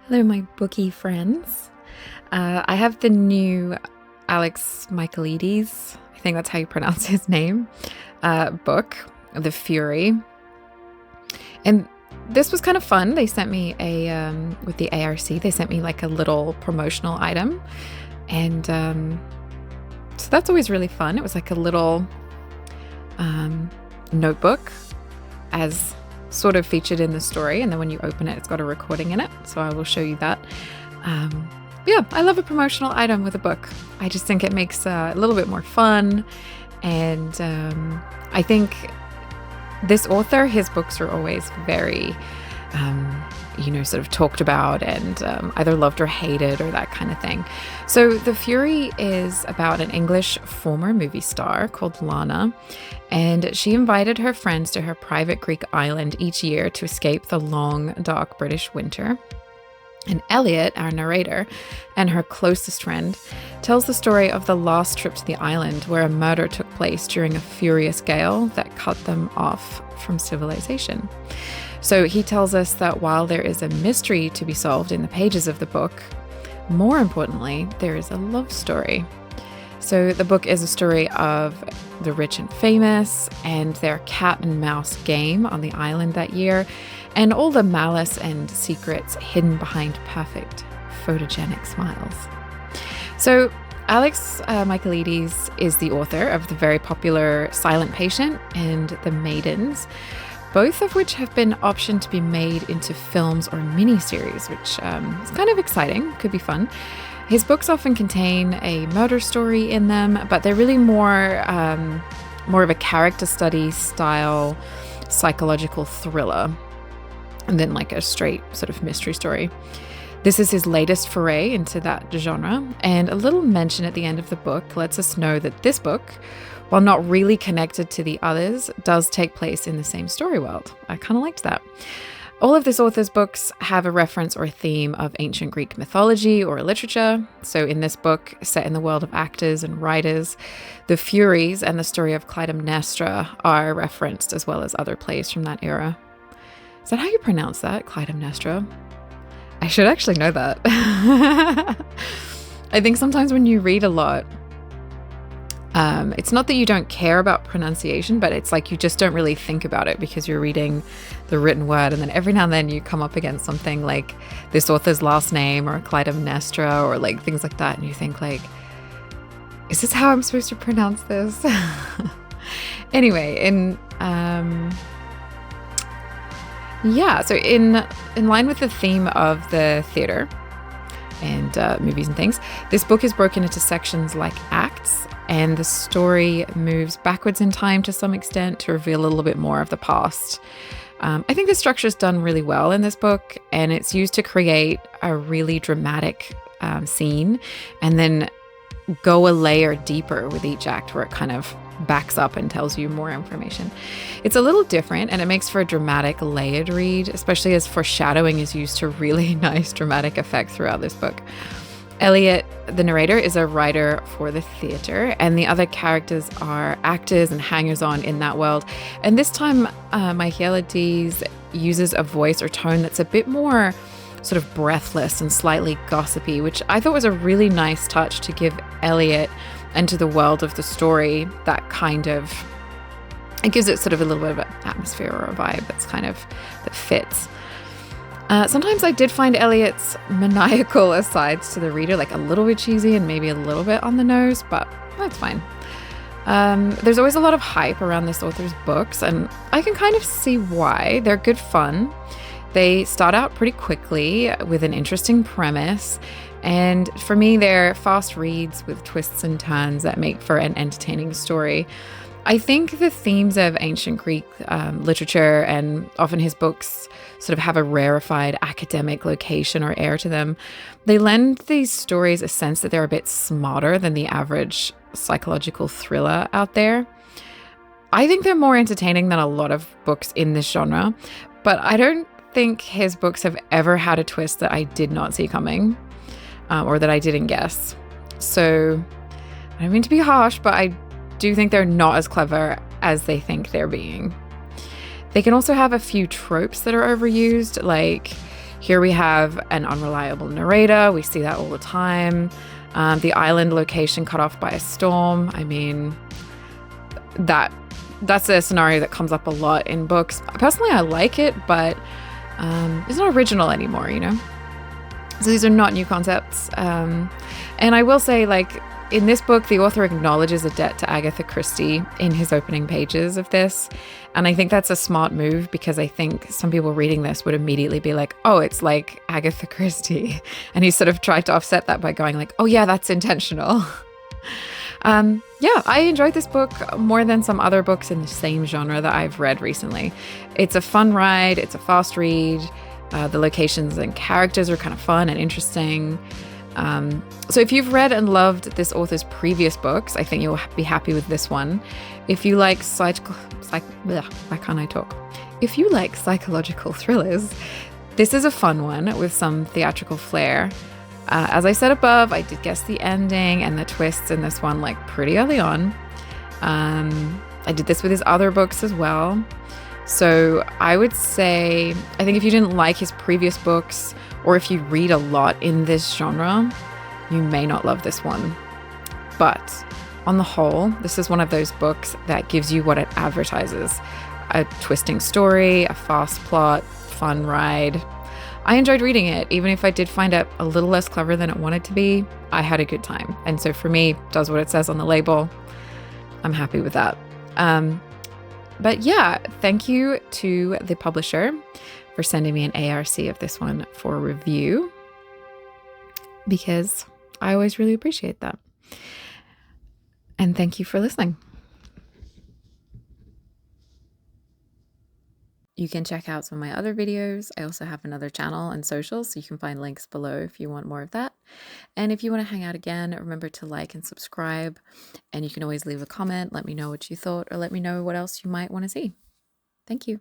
Hello, my bookie friends. I have the new Alex Michaelides, I think that's how you pronounce his name, book, The Fury. And this was kind of fun. They sent me with the ARC, they sent me like a little promotional item. And so that's always really fun. It was like a little notebook as sort of featured in the story, and then when you open it, it's got a recording in it, so I will show you that. Yeah, I love a promotional item with a book. I just think it makes a little bit more fun, and I think this author, his books are always very sort of talked about and either loved or hated or that kind of thing. So The Fury is about an English former movie star called Lana, and she invited her friends to her private Greek island each year to escape the long, dark British winter. And Elliot, our narrator, and her closest friend, tells the story of the last trip to the island where a murder took place during a furious gale that cut them off from civilization. So he tells us that while there is a mystery to be solved in the pages of the book, more importantly, there is a love story. So the book is a story of the rich and famous and their cat and mouse game on the island that year, and all the malice and secrets hidden behind perfect photogenic smiles. So Alex Michaelides is the author of the very popular Silent Patient and The Maidens, both of which have been optioned to be made into films or miniseries, which is kind of exciting, could be fun. His books often contain a murder story in them, but they're really more of a character study style psychological thriller than like a straight sort of mystery story. This is his latest foray into that genre, and a little mention at the end of the book lets us know that this book, while not really connected to the others, does take place in the same story world. I kind of liked that. All of this author's books have a reference or theme of ancient Greek mythology or literature. So in this book, set in the world of actors and writers, the Furies and the story of Clytemnestra are referenced, as well as other plays from that era. Is that how you pronounce that, Clytemnestra? I should actually know that. I think sometimes when you read a lot, it's not that you don't care about pronunciation, but it's like you just don't really think about it because you're reading the written word, and then every now and then you come up against something like this author's last name or Clytemnestra or like things like that, and you think like, is this how I'm supposed to pronounce this? Anyway, so in line with the theme of the theater and movies and things, this book is broken into sections like acts, and the story moves backwards in time to some extent to reveal a little bit more of the past. I think the structure is done really well in this book, and it's used to create a really dramatic scene and then go a layer deeper with each act where it kind of backs up and tells you more information. It's a little different, and it makes for a dramatic, layered read, especially as foreshadowing is used to really nice dramatic effect throughout this book. Elliot, the narrator, is a writer for the theater, and the other characters are actors and hangers-on in that world. And this time, Michaelides uses a voice or tone that's a bit more sort of breathless and slightly gossipy, which I thought was a really nice touch to give Elliot and to the world of the story that kind of, it gives it sort of a little bit of an atmosphere or a vibe that fits. Sometimes I did find Elliot's maniacal asides to the reader like a little bit cheesy and maybe a little bit on the nose, but that's fine. There's always a lot of hype around this author's books, and I can kind of see why. They're good fun. They start out pretty quickly with an interesting premise, and for me, they're fast reads with twists and turns that make for an entertaining story. I think the themes of ancient Greek literature, and often his books sort of have a rarefied academic location or air to them. They lend these stories a sense that they're a bit smarter than the average psychological thriller out there. I think they're more entertaining than a lot of books in this genre, but I don't think his books have ever had a twist that I did not see coming, or that I didn't guess. So I don't mean to be harsh, but I do think they're not as clever as they think they're being. They can also have a few tropes that are overused, like Here we have an unreliable narrator. We see that all the time. The island location cut off by a storm. I mean, that's a scenario that comes up a lot in books. Personally, I like it, but it's not original anymore, you know? So these are not new concepts. And I will say, like, in this book, the author acknowledges a debt to Agatha Christie in his opening pages of this. And I think that's a smart move, because I think some people reading this would immediately be like, oh, it's like Agatha Christie. And he sort of tried to offset that by going like, oh yeah, that's intentional. Yeah, I enjoyed this book more than some other books in the same genre that I've read recently. It's a fun ride. It's a fast read. The locations and characters are kind of fun and interesting. So if you've read and loved this author's previous books, I think you'll be happy with this one. If you like If you like psychological thrillers, this is a fun one with some theatrical flair. As I said above, I did guess the ending and the twists in this one like pretty early on. I did this with his other books as well. So I would say, I think if you didn't like his previous books, or if you read a lot in this genre, you may not love this one. But on the whole, this is one of those books that gives you what it advertises: a twisting story, a fast plot, fun ride. I enjoyed reading it. Even if I did find it a little less clever than it wanted to be, I had a good time. And so for me, does what it says on the label. I'm happy with that. But yeah, thank you to the publisher for sending me an ARC of this one for review, because I always really appreciate that. And thank you for listening. You can check out some of my other videos. I also have another channel and socials, so you can find links below if you want more of that. And if you want to hang out again, remember to like and subscribe. And you can always leave a comment, let me know what you thought, or let me know what else you might want to see. Thank you.